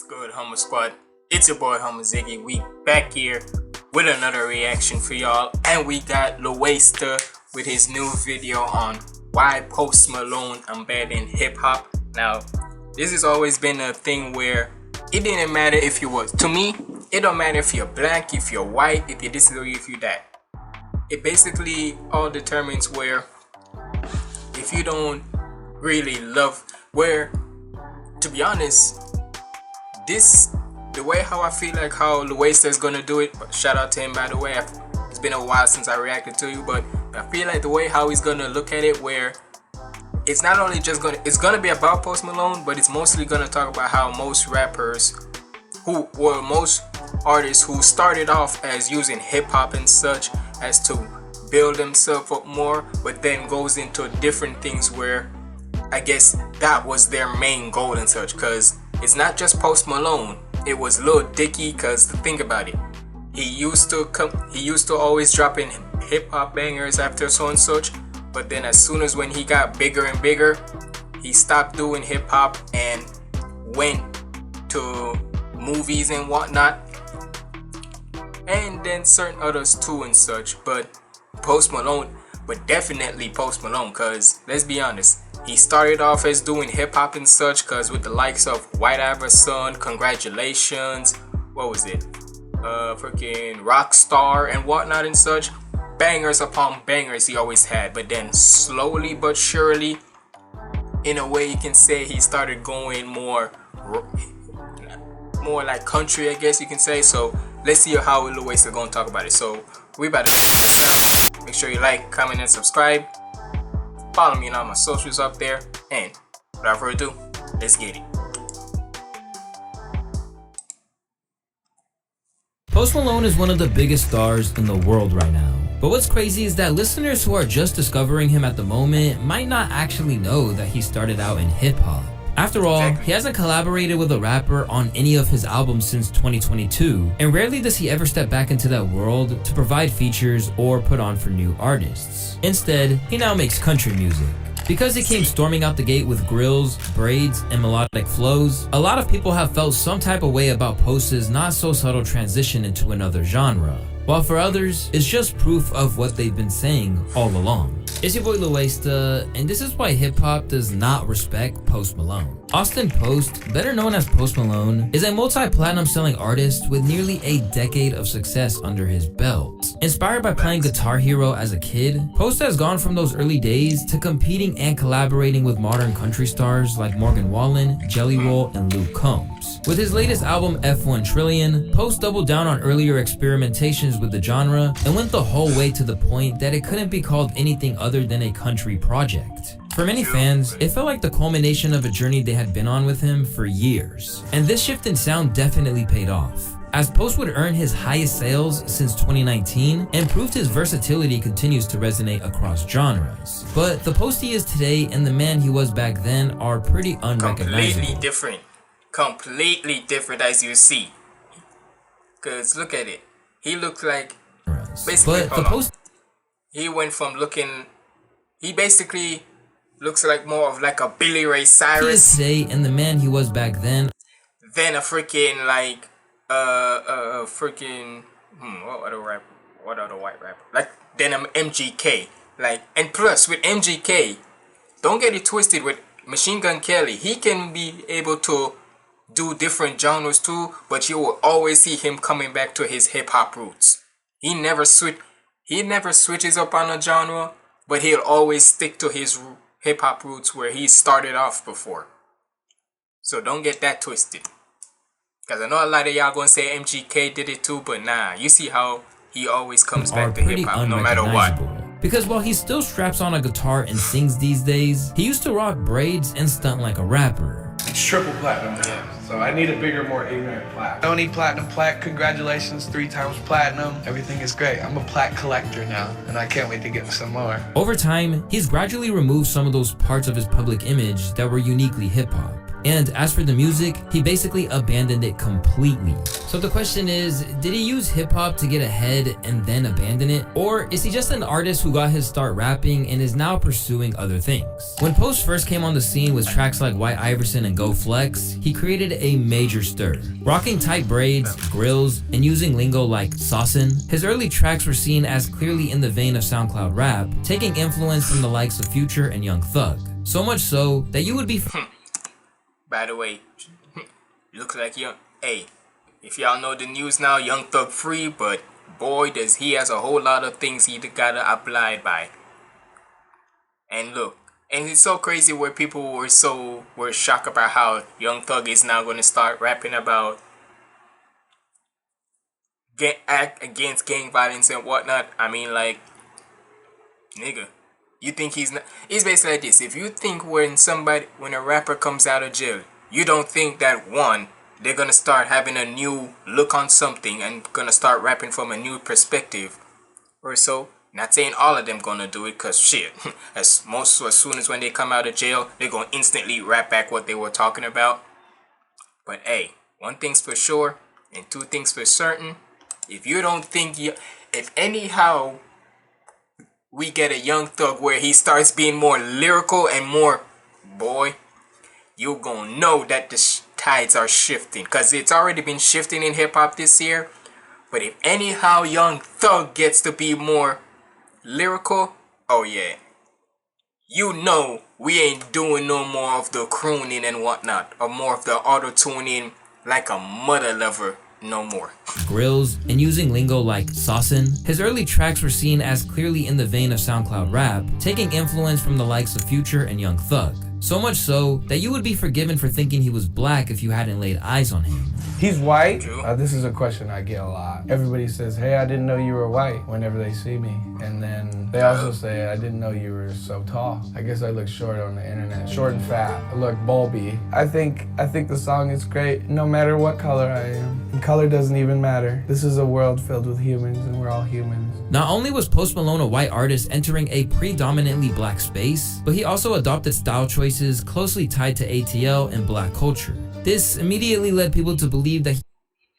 Good, Hummer Squad? It's your boy Hummer Ziggy. We back here with another reaction for y'all, and we got Lowaster with his new video on why Post Malone embedded hip hop. Now, this has always been a thing where it didn't matter if you was, to me, it don't matter if you're black, if you're white, if you're this or if you're that. It basically all determines where, if you don't really love, where, to be honest, the way how I feel like how Lowaster is gonna do it, shout out to him by the way, it's been a while since I reacted to you, but I feel like the way how he's gonna look at it, where it's not only just it's gonna be about Post Malone, but it's mostly gonna talk about how most rappers most artists who started off as using hip-hop and such as to build themselves up more, but then goes into different things where I guess that was their main goal and such, because it's not just Post Malone, it was Lil Dicky. Because think about it, he used to always drop in hip-hop bangers after so and such, but then as soon as when he got bigger and bigger, he stopped doing hip-hop and went to movies and whatnot, and then certain others too and such. But definitely Post Malone, because let's be honest, he started off as doing hip-hop and such, because with the likes of White Iverson, Congratulations, what was it, freaking Rockstar and whatnot and such, bangers upon bangers he always had. But then slowly but surely, in a way you can say, he started going more like country, I guess you can say. So let's see how Lowaster gonna talk about it. So we about to check this out. Make sure you like, comment, and subscribe. Follow me on all my socials up there. And without further ado, let's get it. Post Malone is one of the biggest stars in the world right now. But what's crazy is that listeners who are just discovering him at the moment might not actually know that he started out in hip hop. After all, he hasn't collaborated with a rapper on any of his albums since 2022, and rarely does he ever step back into that world to provide features or put on for new artists. Instead, he now makes country music. Because he came storming out the gate with grills, braids, and melodic flows, a lot of people have felt some type of way about Post's not so subtle transition into another genre. While for others, it's just proof of what they've been saying all along. It's your boy Lowaster, and this is why hip-hop does not respect Post Malone. Austin Post, better known as Post Malone, is a multi-platinum selling artist with nearly a decade of success under his belt. Inspired by playing Guitar Hero as a kid, Post has gone from those early days to competing and collaborating with modern country stars like Morgan Wallen, Jelly Roll, and Luke Combs. With his latest album F1 Trillion, Post doubled down on earlier experimentations with the genre and went the whole way to the point that it couldn't be called anything other than a country project. For many fans, it felt like the culmination of a journey they had been on with him for years. And this shift in sound definitely paid off, as Post would earn his highest sales since 2019 and proved his versatility continues to resonate across genres. But the Post he is today and the man he was back then are pretty unrecognizable. Completely different as you see. Cause look at it. He looked like, basically, he went from looking, he basically looks like more of like a Billy Ray Cyrus. He is today and the man he was back then. Then a freaking like, what other white rapper? Like, then MGK. Like, and plus with MGK, don't get it twisted, with Machine Gun Kelly, he can be able to do different genres too, but you will always see him coming back to his hip-hop roots. He never switches up on a genre, but he'll always stick to his hip-hop roots where he started off before. So don't get that twisted, because I know a lot of y'all gonna say MGK did it too, but nah, you see how he always comes back to hip-hop no matter what. Because while he still straps on a guitar and sings these days, he used to rock braids and stunt like a rapper. It's triple platinum now, so I need a bigger, more ignorant plaque. Don't need platinum plaque. Congratulations, 3 times platinum. Everything is great. I'm a plaque collector now, and I can't wait to get some more. Over time, he's gradually removed some of those parts of his public image that were uniquely hip-hop. And as for the music, he basically abandoned it completely. So the question is, did he use hip-hop to get ahead and then abandon it? Or is he just an artist who got his start rapping and is now pursuing other things? When Post first came on the scene with tracks like White Iverson and Go Flex, he created a major stir. Rocking tight braids, grills, and using lingo like saucin', his early tracks were seen as clearly in the vein of SoundCloud rap, taking influence from the likes of Future and Young Thug. So much so that you would be By the way, looks like hey, if y'all know the news now, Young Thug free, but boy does he has a whole lot of things he gotta abide by. And look, and it's so crazy where people were shocked about how Young Thug is now gonna start rapping about act against gang violence and whatnot. I mean, like, nigga, you think he's not? It's basically like this. If you think when a rapper comes out of jail, you don't think that one, they're gonna start having a new look on something and gonna start rapping from a new perspective or so. Not saying all of them gonna do it, cause shit, as soon as when they come out of jail, they're gonna instantly rap back what they were talking about. But hey, one thing's for sure and two things for certain. If you don't think if anyhow we get a Young Thug where he starts being more lyrical and more, boy, you gonna know that the tides are shifting, because it's already been shifting in hip-hop this year. But if anyhow Young Thug gets to be more lyrical, oh yeah, you know we ain't doing no more of the crooning and whatnot, or more of the auto-tuning like a mother lover. No more. Grills, and using lingo like saucin', his early tracks were seen as clearly in the vein of SoundCloud rap, taking influence from the likes of Future and Young Thug. So much so that you would be forgiven for thinking he was black if you hadn't laid eyes on him. He's white? This is a question I get a lot. Everybody says, hey, I didn't know you were white whenever they see me. And then they also say, I didn't know you were so tall. I guess I look short on the internet. Short and fat. I look bulby. I think the song is great no matter what color I am. And color doesn't even matter. This is a world filled with humans and we're all humans. Not only was Post Malone a white artist entering a predominantly black space, but he also adopted style choices closely tied to ATL and black culture. This immediately led people to believe that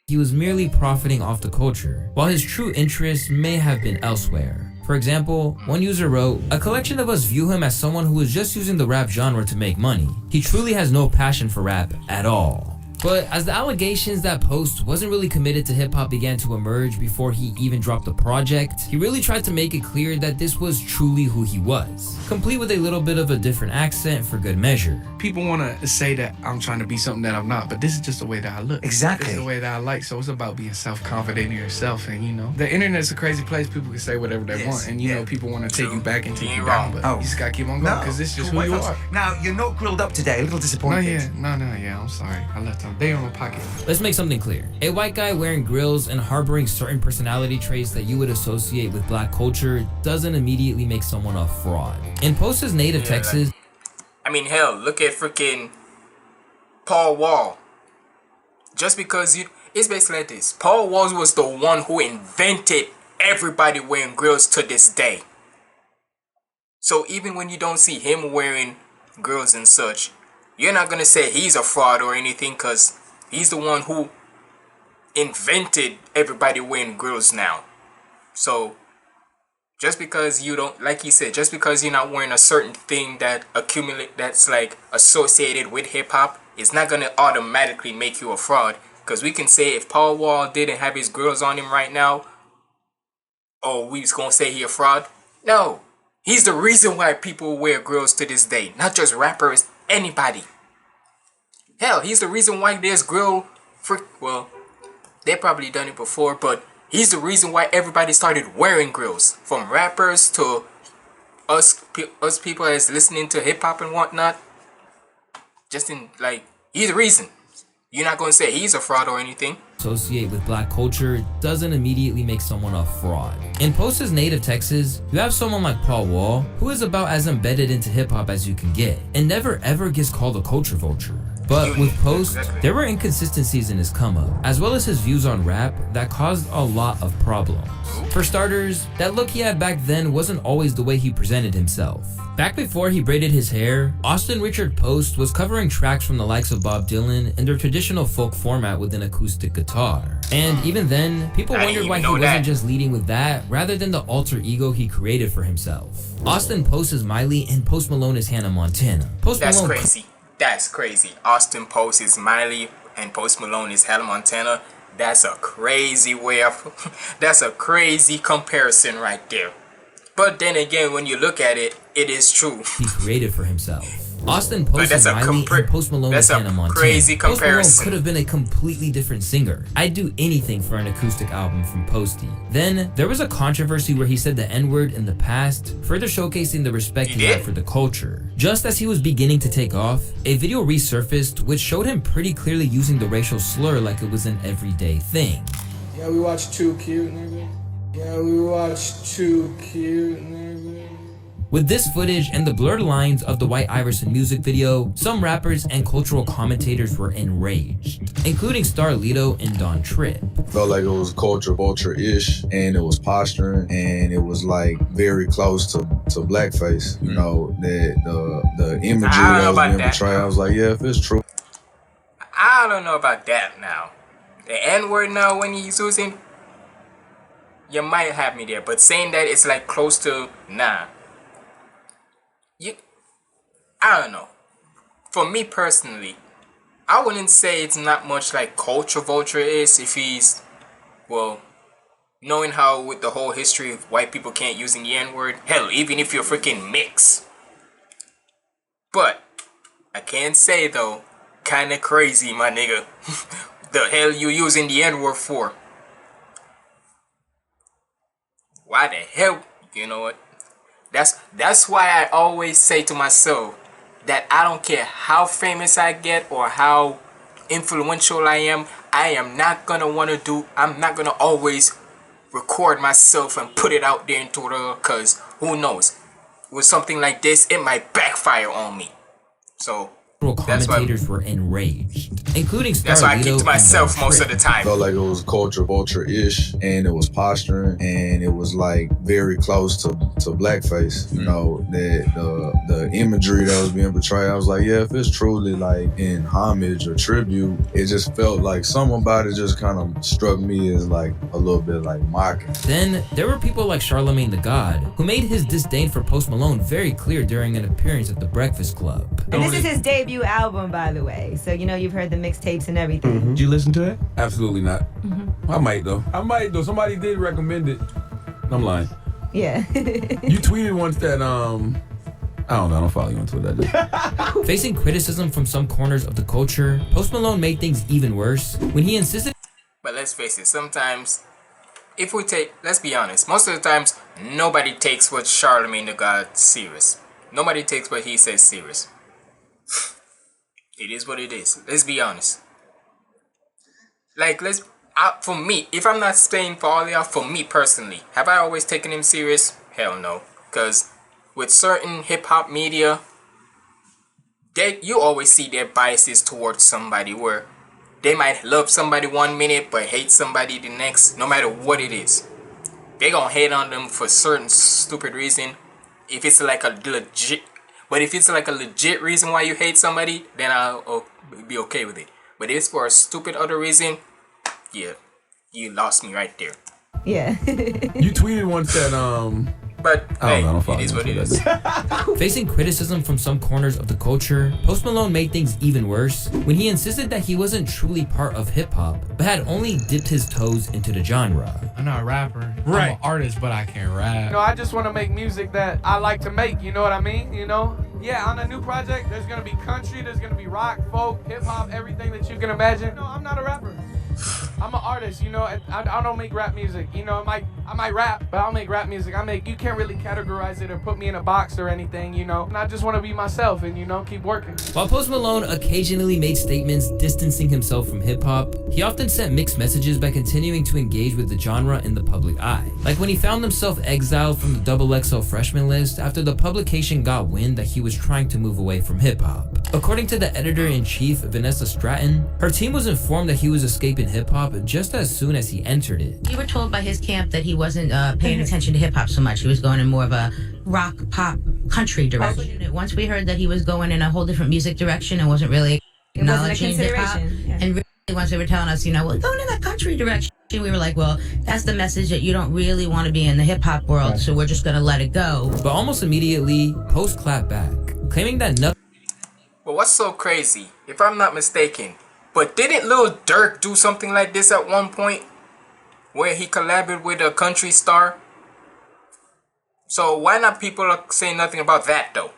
he was merely profiting off the culture, while his true interests may have been elsewhere. For example, one user wrote, "A collection of us view him as someone who is just using the rap genre to make money. He truly has no passion for rap at all." But as the allegations that Post wasn't really committed to hip-hop began to emerge before he even dropped the project, he really tried to make it clear that this was truly who he was, complete with a little bit of a different accent for good measure. People want to say that I'm trying to be something that I'm not, but this is just the way that I look. Exactly. This is the way that I like, so it's about being self-confident in yourself, and you know, the internet's a crazy place. People can say whatever they want, and you know, people want to take you back and take you down, but you just gotta keep on going, because this is just who you are. Now, you're not grilled up today, a little disappointed. No, I'm sorry. I left them. They in my pocket. Let's make something clear. A white guy wearing grills and harboring certain personality traits that you would associate with black culture doesn't immediately make someone a fraud. In Post's native Texas, I mean, hell, look at freaking Paul Wall. Just because it's basically like this. Paul Wall was the one who invented everybody wearing grills to this day. So even when you don't see him wearing grills and such, you're not gonna say he's a fraud or anything, because he's the one who invented everybody wearing grills now. So just because you don't, like he said, just because you're not wearing a certain thing that's like associated with hip hop, it's not gonna automatically make you a fraud. Because we can say if Paul Wall didn't have his grills on him right now, oh, we was gonna say he a fraud? No, he's the reason why people wear grills to this day. Not just rappers, anybody. Hell, he's the reason why there's well, they probably done it before, but he's the reason why everybody started wearing grills. From rappers to us people as listening to hip hop and whatnot. He's the reason. You're not gonna say he's a fraud or anything. Associate with black culture doesn't immediately make someone a fraud. In Post's native Texas, you have someone like Paul Wall, who is about as embedded into hip hop as you can get, and never ever gets called a culture vulture. But with Post, there were inconsistencies in his come up, as well as his views on rap that caused a lot of problems. For starters, that look he had back then wasn't always the way he presented himself. Back before he braided his hair, Austin Richard Post was covering tracks from the likes of Bob Dylan in their traditional folk format with an acoustic guitar. And even then, people wondered why he wasn't just leading with that rather than the alter ego he created for himself. Austin Post is Miley and Post Malone is Hannah Montana. That's crazy. That's crazy. Austin Post is Miley and Post Malone is Hannah Montana. That's a crazy way of that's a crazy comparison right there. But then again, when you look at it, it is true. He created for himself. Austin Post is Miley and Post Malone is Hannah Montana. Crazy comparison. Post Malone could have been a completely different singer. I'd do anything for an acoustic album from Posty. Then, there was a controversy where he said the N-word in the past, further showcasing the respect he had for the culture. Just as he was beginning to take off, a video resurfaced which showed him pretty clearly using the racial slur like it was an everyday thing. Yeah, we watched Too Cute, nigga. Yeah, we watched Too Cute, nigga. With this footage and the blurred lines of the White Iverson music video, some rappers and cultural commentators were enraged, including Starlito and Don Tripp. Felt like it was culture vulture-ish, and it was posturing, and it was like very close to blackface. You know, the imagery that was being portrayed. I was like, yeah, if it's true. I don't know about that now. The N-word now when he's using, you might have me there, but saying that it's like close to nah. I don't know. For me personally, I wouldn't say it's not much like culture vulture is if he's, well, knowing how with the whole history of white people can't using the N-word. Hell, even if you're freaking mixed. But, I can say though, kinda crazy, my nigga. The hell you using the N-word for? Why the hell? You know what? That's why I always say to myself that I don't care how famous I get or how influential I am not gonna I'm not gonna always record myself and put it out there into the, cause who knows, with something like this it might backfire on me. So commentators were enraged, including Starlito. That's why I keep to myself most of the time. Felt like it was culture vulture-ish, and it was posturing, and it was like very close to blackface. You know, the imagery that was being portrayed. I was like, yeah, if it's truly like in homage or tribute, it just felt like something about it just kind of struck me as like a little bit like mocking. Then there were people like Charlemagne the God, who made his disdain for Post Malone very clear during an appearance at the Breakfast Club. And this is his debut album, by the way. So, you know, you've heard the mixtapes and everything. Did you listen to it? Absolutely not. I might though. Somebody did recommend it. I'm lying. Yeah. You tweeted once that, I don't know, I don't follow you on Twitter. Facing criticism from some corners of the culture, Post Malone made things even worse when he insisted. But let's face it, sometimes, let's be honest, most of the times, nobody takes what Charlemagne the God serious. Nobody takes what he says serious. It is what it is. Let's be honest. Like, for me, if I'm not staying for all y'all, for me personally, have I always taken him serious? Hell no. Because with certain hip-hop media, you always see their biases towards somebody where they might love somebody 1 minute but hate somebody the next, no matter what it is. They gonna hate on them for certain stupid reason. If it's like a legit reason why you hate somebody, then I'll be okay with it. But if it's for a stupid other reason, yeah, you lost me right there. Yeah. You tweeted once that but I don't hey, it is what it is. Facing criticism from some corners of the culture, Post Malone made things even worse when he insisted that he wasn't truly part of hip-hop, but had only dipped his toes into the genre. I'm not a rapper. Right. I'm an artist, but I can't rap. You know, I just want to make music that I like to make, you know what I mean? You know? Yeah, on a new project, there's going to be country, there's going to be rock, folk, hip-hop, everything that you can imagine. No, I'm not a rapper. I'm an artist, you know? I don't make rap music. You know, it might I might rap, but I don't make rap music. You can't really categorize it or put me in a box or anything, you know. And I just want to be myself and, you know, keep working. While Post Malone occasionally made statements distancing himself from hip-hop, he often sent mixed messages by continuing to engage with the genre in the public eye. Like when he found himself exiled from the XXL freshman list after the publication got wind that he was trying to move away from hip-hop. According to the editor-in-chief, Vanessa Stratton, her team was informed that he was escaping hip-hop just as soon as he entered it. We were told by his camp that he wasn't paying attention to hip-hop so much. He was going in more of a rock, pop, country direction. Once we heard that he was going in a whole different music direction and wasn't really acknowledging hip-hop, and really once they were telling us, you know, well, going in that country direction, we were like, well, that's the message that you don't really want to be in the hip-hop world, so we're just going to let it go. But almost immediately, Post clapped back, claiming that nothing. But what's so crazy, if I'm not mistaken, but didn't Lil Durk do something like this at one point? Where he collaborated with a country star? So why not people saying nothing about that though?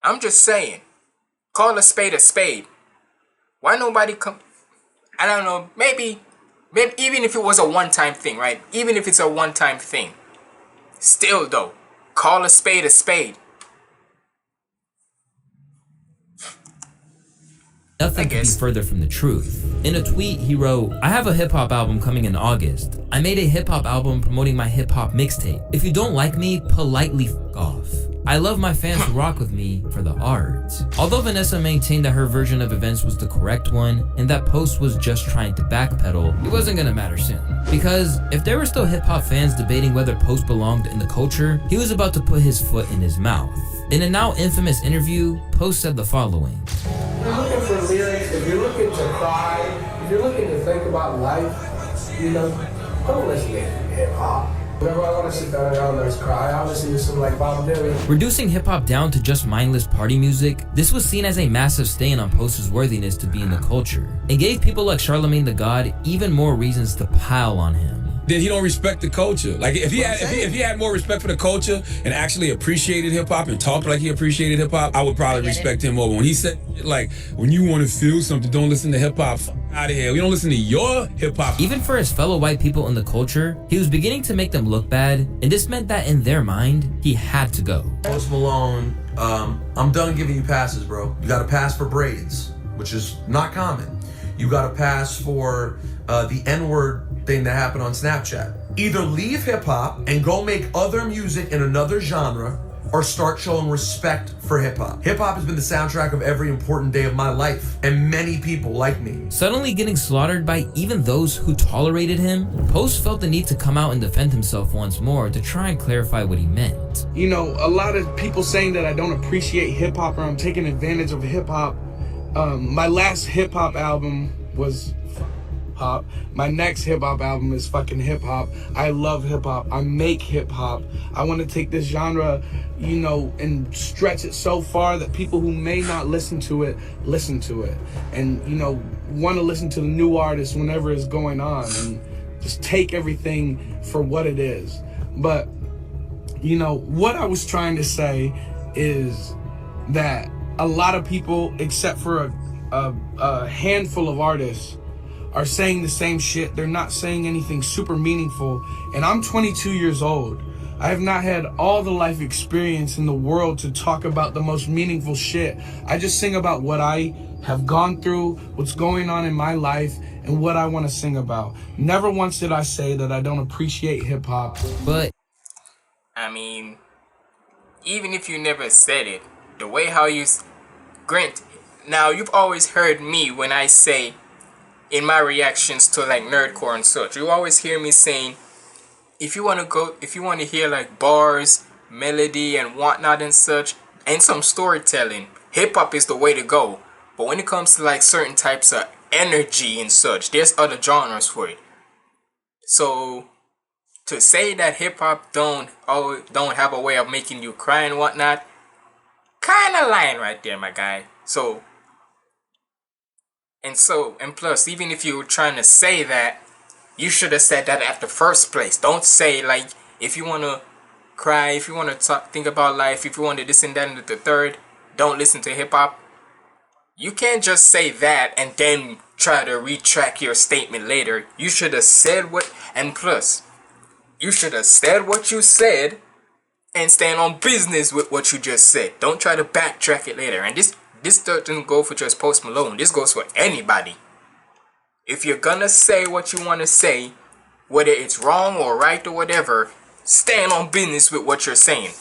I'm just saying, call a spade a spade. Why nobody come? I don't know, maybe even if it was a one-time thing, right? Even if it's a one-time thing. Still though, call a spade a spade. Nothing could be further from the truth. In a tweet, he wrote, "I have a hip-hop album coming in August. I made a hip-hop album promoting my hip-hop mixtape. If you don't like me, politely fuck off. I love my fans to rock with me for the art." Although Vanessa maintained that her version of events was the correct one, and that Post was just trying to backpedal, it wasn't gonna matter soon. Because if there were still hip-hop fans debating whether Post belonged in the culture, he was about to put his foot in his mouth. In a now infamous interview, Post said the following. If you're looking for lyrics, if you're looking to cry, if you're looking to think about life, you know, don't listen to hip-hop. Whenever I want to sit down and I want to cry, I listen to some like Bob Dylan. Reducing hip-hop down to just mindless party music, this was seen as a massive stain on Post's worthiness to be in the culture. It gave people like Charlemagne the God even more reasons to pile on him. Then he don't respect the culture. Like if he had more respect for the culture and actually appreciated hip hop and talked like he appreciated hip hop, I would probably respect him more. When he said like, when you want to feel something, don't listen to hip hop. Out of here. We don't listen to your hip hop. Even for his fellow white people in the culture, he was beginning to make them look bad, and this meant that in their mind, he had to go. Post Malone, I'm done giving you passes, bro. You got a pass for braids, which is not common. You got a pass for the N-word thing that happened on Snapchat. Either leave hip-hop and go make other music in another genre, or start showing respect for hip-hop. Hip-hop has been the soundtrack of every important day of my life, and many people like me. Suddenly getting slaughtered by even those who tolerated him, Post felt the need to come out and defend himself once more to try and clarify what he meant. You know, a lot of people saying that I don't appreciate hip-hop or I'm taking advantage of hip-hop. My last hip-hop album was hop. My next hip-hop album is fucking hip-hop. I love hip-hop. I make hip-hop. I want to take this genre, you know, and stretch it so far that people who may not listen to it, listen to it. And, you know, want to listen to the new artists whenever it's going on and just take everything for what it is. But, you know, what I was trying to say is that a lot of people, except for a handful of artists, are saying the same shit. They're not saying anything super meaningful. And I'm 22 years old. I have not had all the life experience in the world to talk about the most meaningful shit. I just sing about what I have gone through, what's going on in my life, and what I want to sing about. Never once did I say that I don't appreciate hip hop. But I mean, even if you never said it, the way how you Grant, now you've always heard me when I say in my reactions to like nerdcore and such, you always hear me saying, if you want to hear like bars, melody and whatnot and such, and some storytelling, hip-hop is the way to go. But when it comes to like certain types of energy and such, there's other genres for it. So to say that hip-hop don't have a way of making you cry and whatnot, kind of lying right there, my guy. And plus, even if you were trying to say that, you should have said that at the first place. Don't say like, if you want to cry, if you want to think about life, if you want to this and that and the third, don't listen to hip hop. You can't just say that and then try to retract your statement later. You should have said what, and plus, you should have said what you said and stand on business with what you just said. Don't try to backtrack it later. And this doesn't go for just Post Malone. This goes for anybody. If you're gonna say what you want to say, whether it's wrong or right or whatever, stand on business with what you're saying.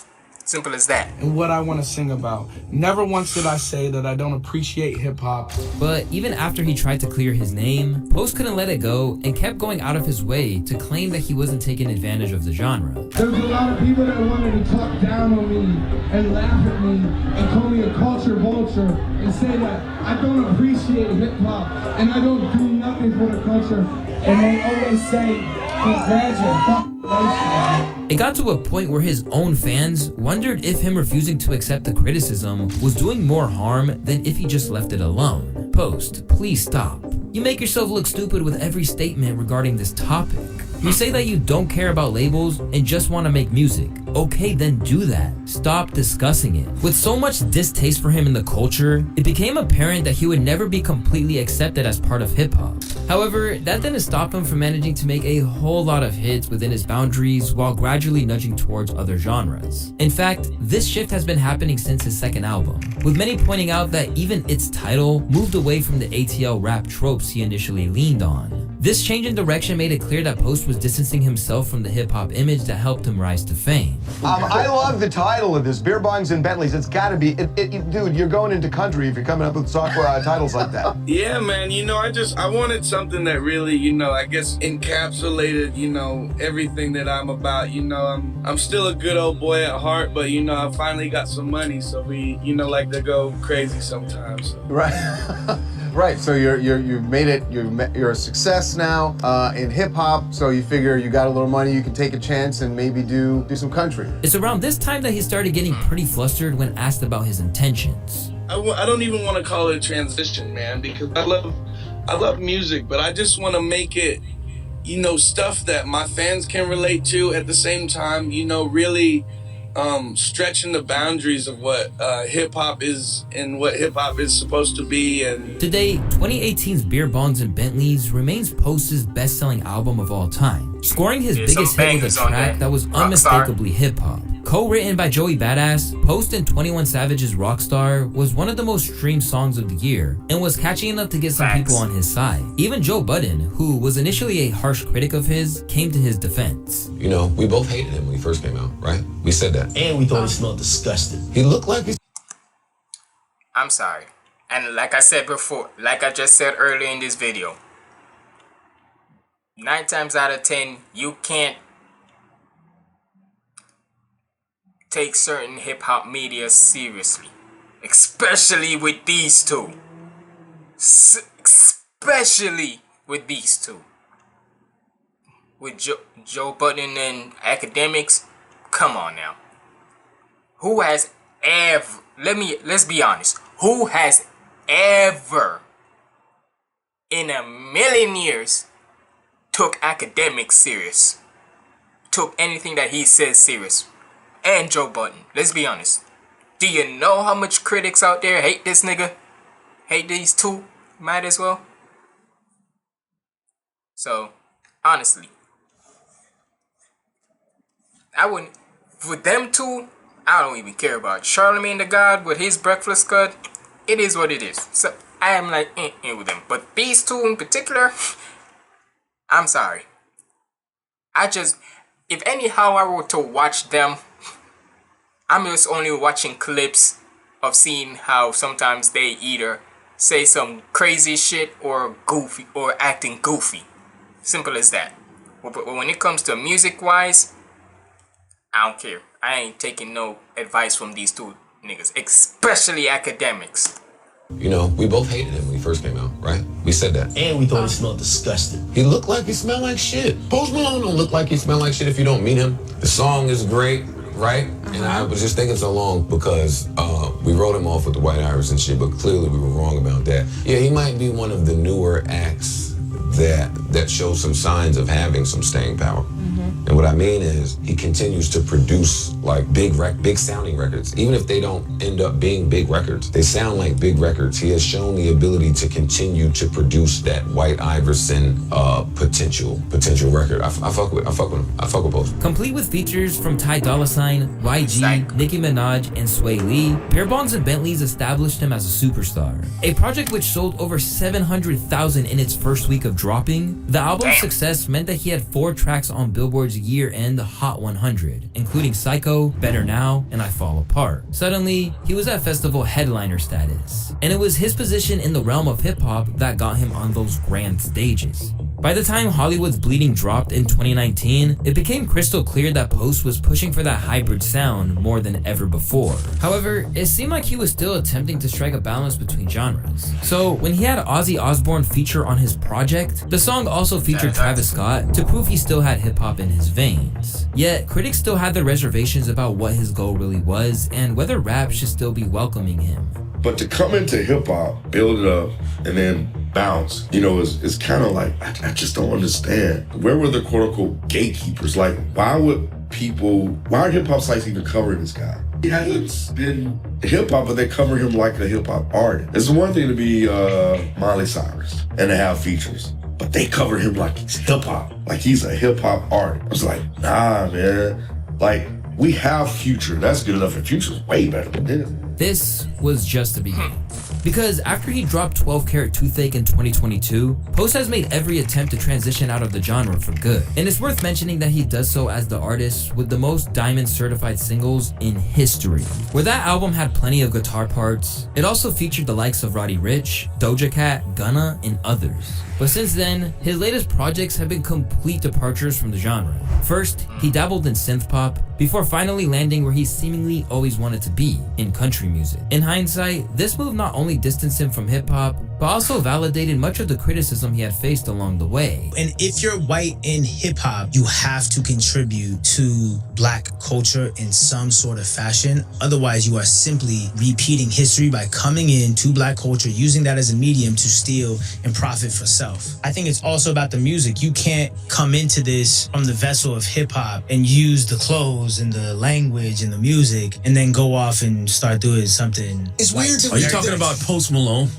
Simple as that. And what I want to sing about. Never once did I say that I don't appreciate hip-hop. But even after he tried to clear his name, Post couldn't let it go and kept going out of his way to claim that he wasn't taking advantage of the genre. There's a lot of people that wanted to talk down on me and laugh at me and call me a culture vulture and say that I don't appreciate hip-hop and I don't do nothing for the culture. And they always say, congratulations. It got to a point where his own fans wondered if him refusing to accept the criticism was doing more harm than if he just left it alone. Post, please stop. You make yourself look stupid with every statement regarding this topic. You say that you don't care about labels and just want to make music. Okay, then do that. Stop discussing it. With so much distaste for him in the culture, it became apparent that he would never be completely accepted as part of hip-hop. However, that didn't stop him from managing to make a whole lot of hits within his boundaries while gradually nudging towards other genres. In fact, this shift has been happening since his second album, with many pointing out that even its title moved away from the ATL rap tropes he initially leaned on. This change in direction made it clear that Post was distancing himself from the hip-hop image that helped him rise to fame. I love the title of this, Beer Bongs and Bentleys. It's gotta be, dude, you're going into country if you're coming up with software titles like that. Yeah, man, I wanted something that really, I guess encapsulated, everything that I'm about. I'm still a good old boy at heart, but, I finally got some money, so we, like to go crazy sometimes. Right. Right, so you've made it. You're a success now in hip hop. So you figure you got a little money, you can take a chance and maybe do some country. It's around this time that he started getting pretty flustered when asked about his intentions. I don't even want to call it a transition, man, because I love music, but I just want to make it, stuff that my fans can relate to. At the same time, really. Stretching the boundaries of what hip-hop is and what hip-hop is supposed to be. And today, 2018's Beer Bongs and Bentleys remains Post's best-selling album of all time, scoring his biggest hit with a track that was unmistakably hip-hop. Co-written by Joey Badass, Post and 21 Savage's Rockstar was one of the most streamed songs of the year and was catchy enough to get some people on his side. Even Joe Budden, who was initially a harsh critic of his, came to his defense. We both hated him when he first came out, right? We said that. And we thought he smelled disgusting. He looked like he's... I'm sorry. And like I said before, like I just said earlier in this video, 9 times out of 10, you can't take certain hip-hop media seriously. Especially with these two. Especially with these two. With Joe Budden and Academics, come on now. Who has ever, let's be honest, who has ever in a million years took Academics serious? Took anything that he says serious? And Joe Budden, let's be honest. Do you know how much critics out there hate this nigga? Hate these two? Might as well. So, honestly, I wouldn't, for them two, I don't even care about Charlemagne the God with his Breakfast Club. It is what it is. So I am like with them. But these two in particular, I'm sorry. If anyhow I were to watch them, I'm just only watching clips of seeing how sometimes they either say some crazy shit or goofy or acting goofy. Simple as that. But when it comes to music wise, I don't care. I ain't taking no advice from these two niggas, especially Academics. We both hated him when he first came out, right? We said that. And we thought he smelled disgusting. He looked like he smelled like shit. Post Malone don't look like he smelled like shit if you don't meet him. The song is great, right? And I was just thinking so long because we wrote him off with the White Iris and shit, but clearly we were wrong about that. Yeah, he might be one of the newer acts that shows some signs of having some staying power. And what I mean is he continues to produce like big sounding records. Even if they don't end up being big records, they sound like big records. He has shown the ability to continue to produce that White Iverson potential record. I fuck with him. I fuck with Post. Complete with features from Ty Dolla $ign, YG, Nicki Minaj, and Sway Lee, Beer Bonds and Bentleys established him as a superstar. A project which sold over 700,000 in its first week of dropping, the album's success meant that he had 4 tracks on Billboard's year-end Hot 100, including Psycho, Better Now, and I Fall Apart. Suddenly, he was at festival headliner status, and it was his position in the realm of hip-hop that got him on those grand stages. By the time Hollywood's Bleeding dropped in 2019, it became crystal clear that Post was pushing for that hybrid sound more than ever before. However, it seemed like he was still attempting to strike a balance between genres. So when he had Ozzy Osbourne feature on his project, the song also featured Travis Scott to prove he still had hip-hop in his veins. Yet, critics still had their reservations about what his goal really was and whether rap should still be welcoming him. But to come into hip-hop, build it up, and then bounce, it's kind of like, I just don't understand. Where were the quote-unquote gatekeepers? Like, why are hip-hop sites even covering this guy? He hasn't been hip-hop, but they cover him like a hip-hop artist. It's one thing to be Miley Cyrus and to have features, but they cover him like he's hip-hop, like he's a hip-hop artist. I was like, nah, man. Like, we have Future. That's good enough, and Future's way better than this. This was just the beginning. Because after he dropped 12 Karat Toothache in 2022, Post has made every attempt to transition out of the genre for good. And it's worth mentioning that he does so as the artist with the most diamond certified singles in history. Where that album had plenty of guitar parts, it also featured the likes of Roddy Ricch, Doja Cat, Gunna, and others. But since then, his latest projects have been complete departures from the genre. First, he dabbled in synth pop, before finally landing where he seemingly always wanted to be, in country music. In hindsight, this move not only distanced him from hip-hop, but also validated much of the criticism he had faced along the way. And if you're white in hip-hop, you have to contribute to black culture in some sort of fashion. Otherwise, you are simply repeating history by coming in to black culture, using that as a medium to steal and profit for self. I think it's also about the music. You can't come into this from the vessel of hip-hop and use the clothes and the language and the music and then go off and start doing something. It's weird to Are you talking about Post Malone?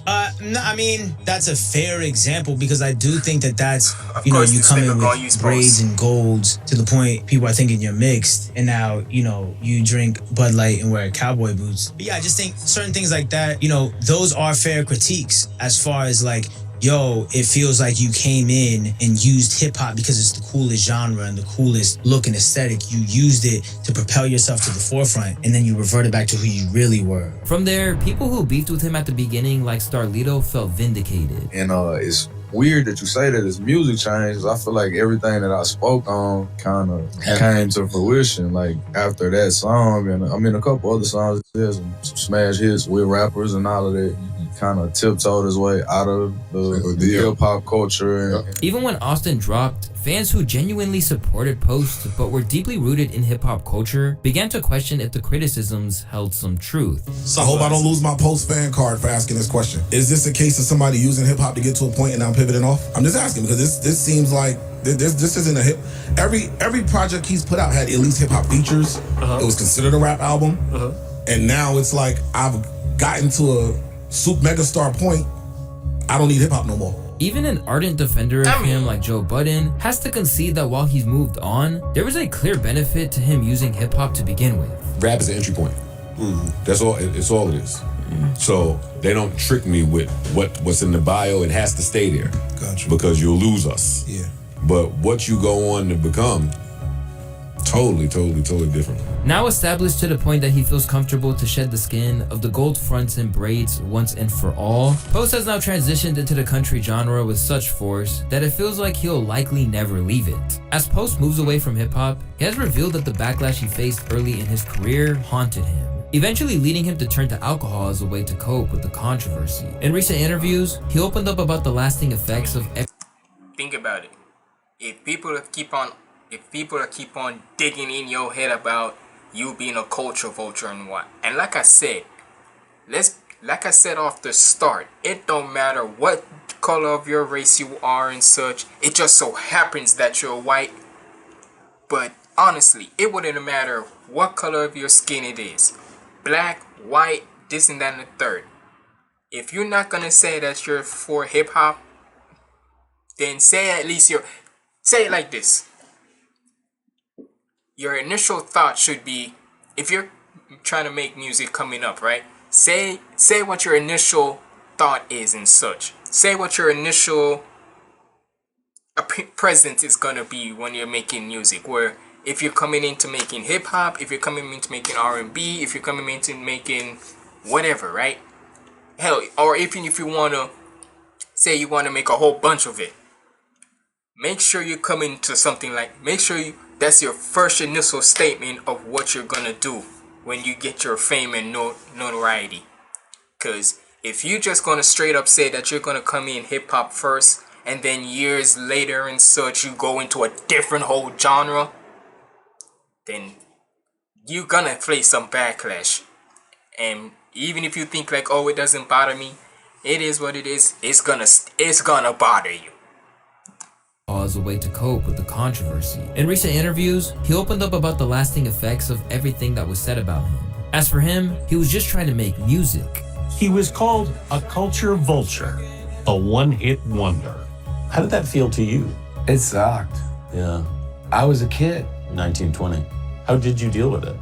No, I mean, that's a fair example because I do think that that's, you come in with braids and golds to the point people are thinking you're mixed, and now, you drink Bud Light and wear cowboy boots. But yeah, I just think certain things like that, those are fair critiques as far as like, it feels like you came in and used hip-hop because it's the coolest genre and the coolest look and aesthetic. You used it to propel yourself to the forefront, and then you reverted back to who you really were. From there, people who beefed with him at the beginning, like Starlito, felt vindicated. And it's weird that you say that his music changed. I feel like everything that I spoke on kind of came to fruition. Like after that song, and a couple other songs, there's some smash hits with rappers and all of that. Kind of tiptoed his way out of the hip-hop culture. Even when Austin dropped, fans who genuinely supported Post but were deeply rooted in hip-hop culture began to question if the criticisms held some truth. I hope I don't lose my Post fan card for asking this question. Is this a case of somebody using hip-hop to get to a point and now pivoting off? I'm just asking because this seems like this isn't a hip. Every project he's put out had at least hip-hop features. It was considered a rap album. And now it's like I've gotten to a super megastar point, I don't need hip-hop no more. Even an ardent defender of him like Joe Budden has to concede that while he's moved on, there was a clear benefit to him using hip-hop to begin with. Rap is an entry point. That's all. It's all it is. So they don't trick me with what's in the bio. It has to stay there. Gotcha. Because you'll lose us. Yeah. But what you go on to become, totally different. Now established to the point that he feels comfortable to shed the skin of the gold fronts and braids once and for all, Post has now transitioned into the country genre with such force that it feels like he'll likely never leave it. As Post moves away from hip-hop, he has revealed that the backlash he faced early in his career haunted him, eventually leading him to turn to alcohol as a way to cope with the controversy. In recent interviews, he opened up about the lasting effects of... Think about it. If people keep on digging in your head about you being a culture vulture and what, and like I said off the start, it don't matter what color of your race you are and such. It just so happens that you're white. But honestly, it wouldn't matter what color of your skin it is. Black, white, this and that and the third. If you're not gonna say that you're for hip hop, then say at least say it like this. Your initial thought should be, if you're trying to make music coming up, right? Say what your initial thought is and such. Say what your initial presence is gonna be when you're making music. Where if you're coming into making hip hop, if you're coming into making R&B, if you're coming into making whatever, right? Hell, or even if you wanna say you wanna make a whole bunch of it, make sure you come into something like, make sure that's your first initial statement of what you're gonna do when you get your fame and notoriety. Because if you're just gonna straight up say that you're gonna come in hip hop first, and then years later and such you go into a different whole genre, then you're gonna face some backlash. And even if you think like, oh, it doesn't bother me, it is what it is. It's gonna bother you. As a way to cope with the controversy. In recent interviews, he opened up about the lasting effects of everything that was said about him. As for him, he was just trying to make music. He was called a culture vulture, a one-hit wonder. How did that feel to you? It sucked. Yeah. I was a kid. 1920. How did you deal with it?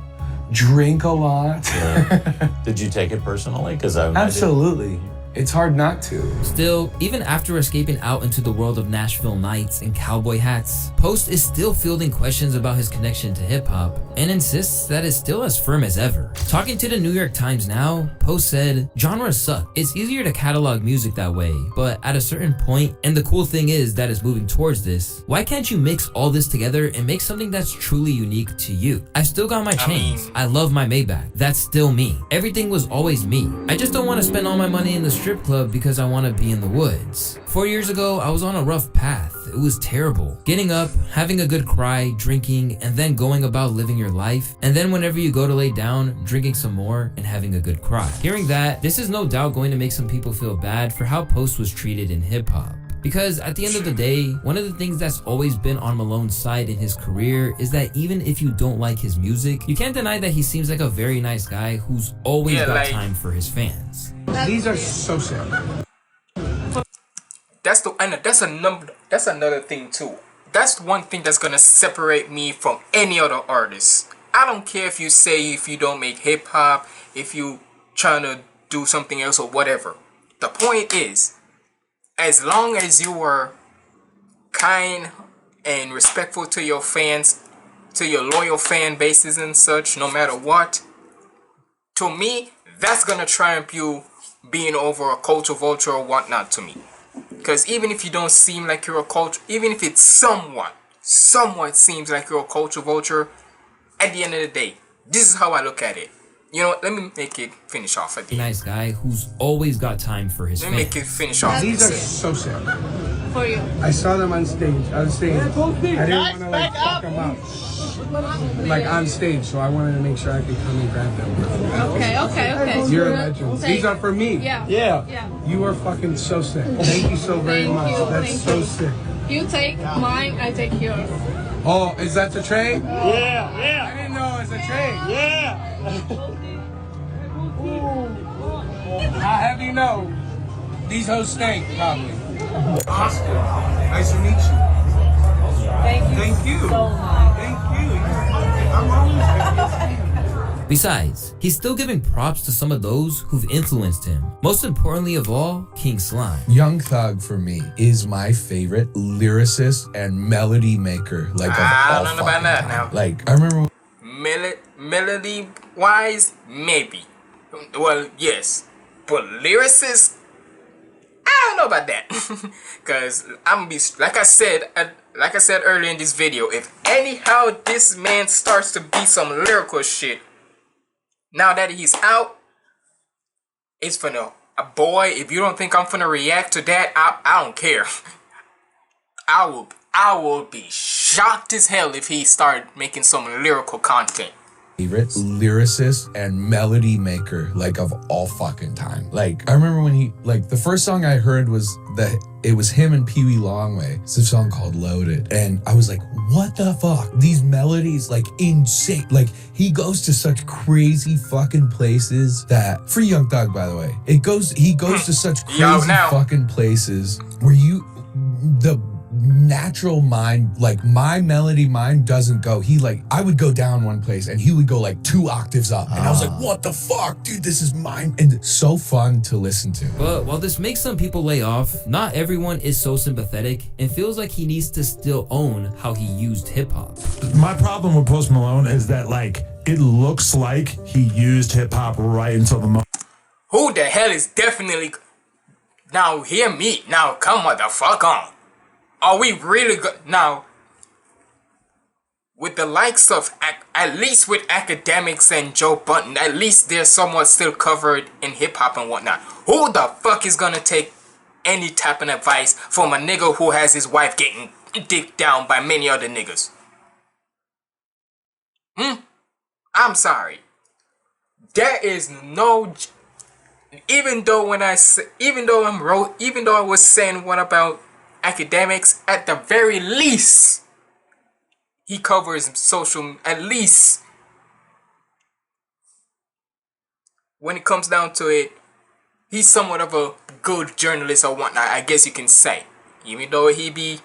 Drink a lot. Yeah. Did you take it personally? Because Absolutely. It's hard not to. Still, even after escaping out into the world of Nashville nights and cowboy hats, Post is still fielding questions about his connection to hip-hop and insists that it's still as firm as ever. Talking to the New York Times now, Post said, "Genres suck. It's easier to catalog music that way, but at a certain point, and the cool thing is that it's moving towards this, why can't you mix all this together and make something that's truly unique to you? I've still got my chains. I love my Maybach. That's still me. Everything was always me. I just don't want to spend all my money in the strip club because I want to be in the woods. 4 years ago, I was on a rough path. It was terrible. Getting up, having a good cry, drinking, and then going about living your life. And then whenever you go to lay down, drinking some more and having a good cry." Hearing that, this is no doubt going to make some people feel bad for how Post was treated in hip hop. Because at the end of the day, one of the things that's always been on Malone's side in his career is that even if you don't like his music, you can't deny that he seems like a very nice guy who's always got time for his fans. These are so sad. That's another thing too. That's one thing that's gonna separate me from any other artist. I don't care if you say if you don't make hip hop, if you trying to do something else or whatever. The point is, as long as you were kind and respectful to your fans, to your loyal fan bases and such, no matter what, to me, that's gonna triumph you being over a culture vulture or whatnot to me. Because even if you don't seem like you're a culture, even if it's somewhat seems like you're a culture vulture, at the end of the day, this is how I look at it. You know what? Let me make it finish off at the end. Nice guy who's always got time for his fans. Let me make it finish off. These are so sad. For you. I saw them on stage. I didn't want to like fuck them up. Like on stage, so I wanted to make sure I could come and grab them. Okay. You're a legend. These are for me. Yeah. You are fucking so sick. Thank you so very much. That's so sick. You take mine, I take yours. Oh, is that the trade? Yeah. I didn't know it was a trade. Yeah. I'll have you know, these hoes stink, probably. Austin, nice to meet you. Thank you. So much. Thank you. I'm always Besides, he's still giving props to some of those who've influenced him. Most importantly of all, King Slime. Young Thug for me is my favorite lyricist and melody maker. Like I don't know about that now. Like I remember melody wise, maybe. Well, yes, but lyricist, I don't know about that. Cause I'm gonna be like I said earlier in this video. If anyhow this man starts to be some lyrical shit, now that he's out, it's finna. Boy, if you don't think I'm finna react to that, I don't care. I will be shocked as hell if he started making some lyrical content. favorite lyricist and melody maker like of all fucking time. Like I remember when he like the first song I heard was it was him and Pee Wee Longway. It's a song called Loaded. And I was like, what the fuck? These melodies like insane. Like he goes to such crazy fucking places that Free Young Thug, by the way. He goes to such crazy fucking places where the natural mind, like my melody mind doesn't go. I would go down one place and he would go like 2 octaves up. And I was like, what the fuck, dude, this is mine. And it's so fun to listen to. But while this makes some people lay off, not everyone is so sympathetic and feels like he needs to still own how he used hip hop. My problem with Post Malone is that like, it looks like he used hip hop right until the moment. Who the hell is definitely... Now hear me. Now come the fuck on. Are we really good now? With the likes of, at least with academics and Joe Budden, at least they're somewhat still covered in hip hop and whatnot. Who the fuck is gonna take any type of advice from a nigga who has his wife getting dicked down by many other niggas? I'm sorry. There is no. Even though I was saying what about academics, at the very least he covers social, at least when it comes down to it, he's somewhat of a good journalist or whatnot, I guess you can say. Even though he be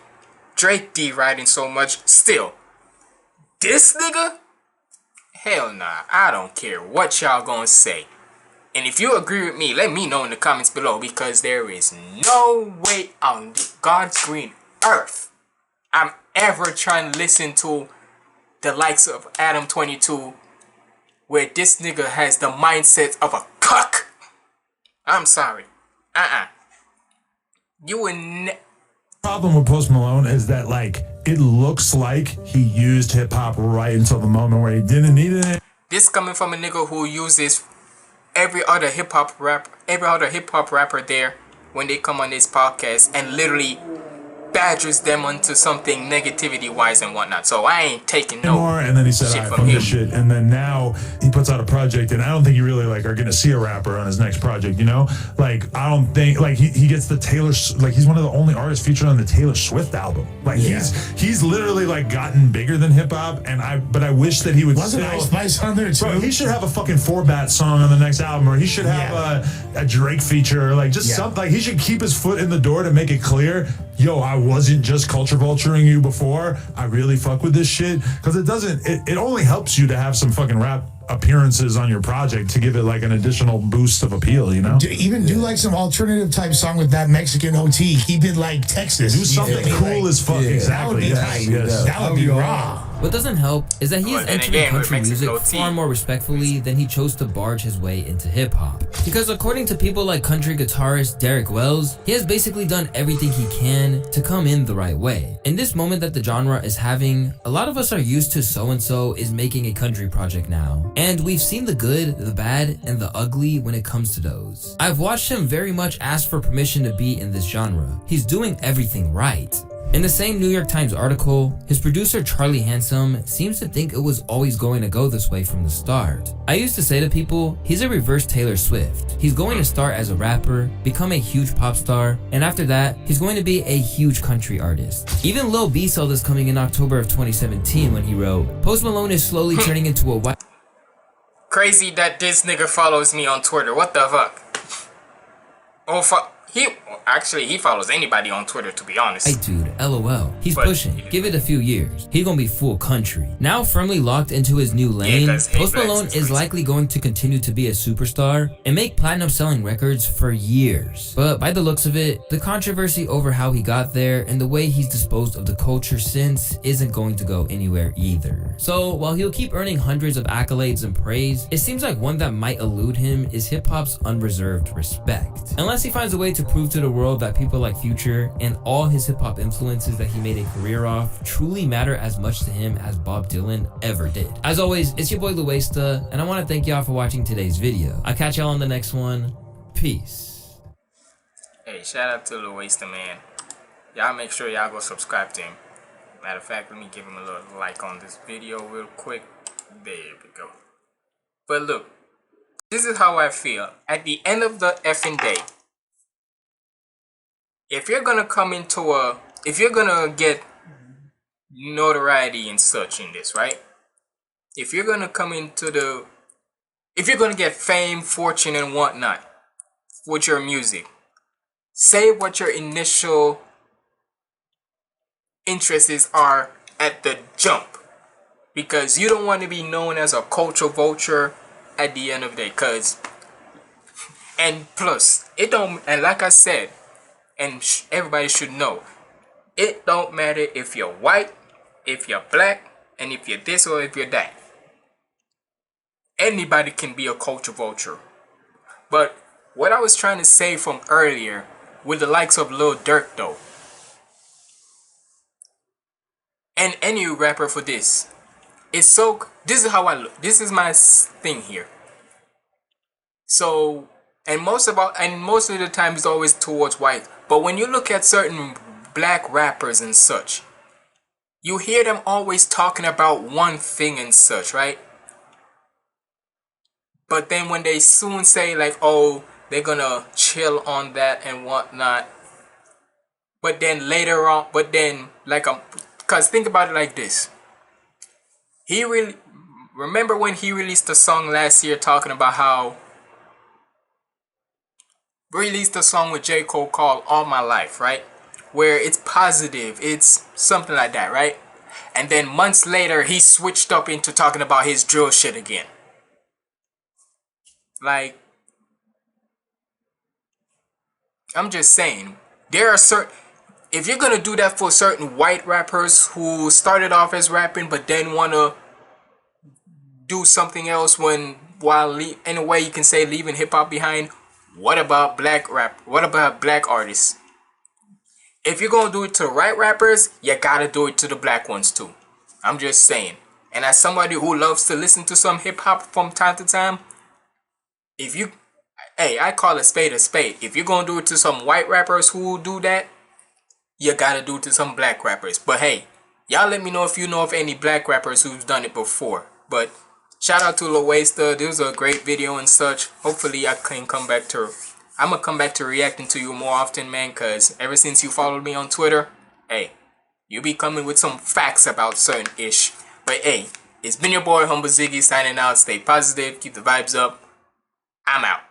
Drake D-writing so much, still this nigga, hell nah, I don't care what y'all gonna say. And if you agree with me, let me know in the comments below, because there is no way on God's green earth I'm ever trying to listen to the likes of Adam 22, where this nigga has the mindset of a cuck. I'm sorry. You would Problem with Post Malone is that like, it looks like he used hip hop right until the moment where he didn't need it. This coming from a nigga who uses every other hip hop rapper there when they come on this podcast and literally badgers them onto something negativity wise and whatnot. So I ain't taking no more. And then he said, shit "I from him." this shit. And then now he puts out a project, and I don't think you really like are gonna see a rapper on his next project. You know, like I don't think like he gets the Taylor, like he's one of the only artists featured on the Taylor Swift album. Like he's literally like gotten bigger than hip hop. And I wish that he would. Wasn't Ice Spice on there too? Bro, he should have a fucking 4-Bat song on the next album, or he should have a Drake feature, or like just something. Like he should keep his foot in the door to make it clear, yo, I wasn't just culture vulturing you before. I really fuck with this shit. Because it only helps you to have some fucking rap appearances on your project to give it like an additional boost of appeal, you know? Do like some alternative type song with that Mexican OT. Keep it like Texas. Do something cool as fuck. Exactly. That would be raw. What doesn't help is that he is entering country music far more respectfully than he chose to barge his way into hip-hop. Because according to people like country guitarist Derek Wells, he has basically done everything he can to come in the right way. In this moment that the genre is having, a lot of us are used to so-and-so is making a country project now. And we've seen the good, the bad, and the ugly when it comes to those. I've watched him very much ask for permission to be in this genre. He's doing everything right. In the same New York Times article, his producer Charlie Handsome seems to think it was always going to go this way from the start. I used to say to people, he's a reverse Taylor Swift. He's going to start as a rapper, become a huge pop star, and after that, he's going to be a huge country artist. Even Lil B saw this coming in October of 2017 when he wrote, "Post Malone is slowly turning into a white..." Crazy that this nigga follows me on Twitter. What the fuck? Oh fuck. He follows anybody on Twitter, to be honest. Hey dude, LOL. He's pushing. Give it a few years. He's gonna be full country. Now firmly locked into his new lane, Post Malone is likely going to continue to be a superstar and make platinum selling records for years. But by the looks of it, the controversy over how he got there and the way he's disposed of the culture since isn't going to go anywhere either. So while he'll keep earning hundreds of accolades and praise, it seems like one that might elude him is hip-hop's unreserved respect. Unless he finds a way to prove to the world that people like Future and all his hip-hop influences that he made a career off truly matter as much to him as Bob Dylan ever did. As always, it's your boy Luesta, and I want to thank y'all for watching today's video. I'll catch y'all on the next one. Peace. Hey, shout out to Luesta, man. Y'all make sure y'all go subscribe to him. Matter of fact, let me give him a little like on this video real quick. There we go. But look, this is how I feel. At the end of the effing day, if you're gonna come into if you're gonna get notoriety and such in this, right? If you're gonna come into if you're gonna get fame, fortune, and whatnot with your music, say what your initial interests are at the jump, because you don't want to be known as a culture vulture at the end of the day. And plus, it don't, and like I said, and everybody should know, it don't matter if you're white, if you're black, and if you're this or if you're that. Anybody can be a culture vulture. But what I was trying to say from earlier with the likes of Lil Durk though, and any rapper for this, it's so, this is how I look, this is my thing here. So, and most of the time it's always towards white, but when you look at certain black rappers and such, you hear them always talking about one thing and such, right? But then when they soon say like, oh, they're gonna chill on that and whatnot, but then later on, cause think about it like this. He really, remember when he released a song last year talking about how, released a song with J. Cole called All My Life, right? Where it's positive, it's something like that, right? And then months later, he switched up into talking about his drill shit again. Like, I'm just saying, there are certain, if you're gonna do that for certain white rappers who started off as rapping but then wanna do something else in a way you can say leaving hip hop behind, what about black rap? What about black artists? If you're gonna do it to right rappers, you gotta do it to the black ones too. I'm just saying. And as somebody who loves to listen to some hip hop from time to time, I call a spade a spade. If you're gonna do it to some white rappers who do that, you gotta do it to some black rappers. But hey, y'all let me know if you know of any black rappers who've done it before. But shout out to Lowaster. This was a great video and such. Hopefully I can come back to, I'm gonna come back to reacting to you more often, man, cause ever since you followed me on Twitter, hey, you be coming with some facts about certain ish. But hey, it's been your boy Humble Ziggy signing out. Stay positive, keep the vibes up. I'm out.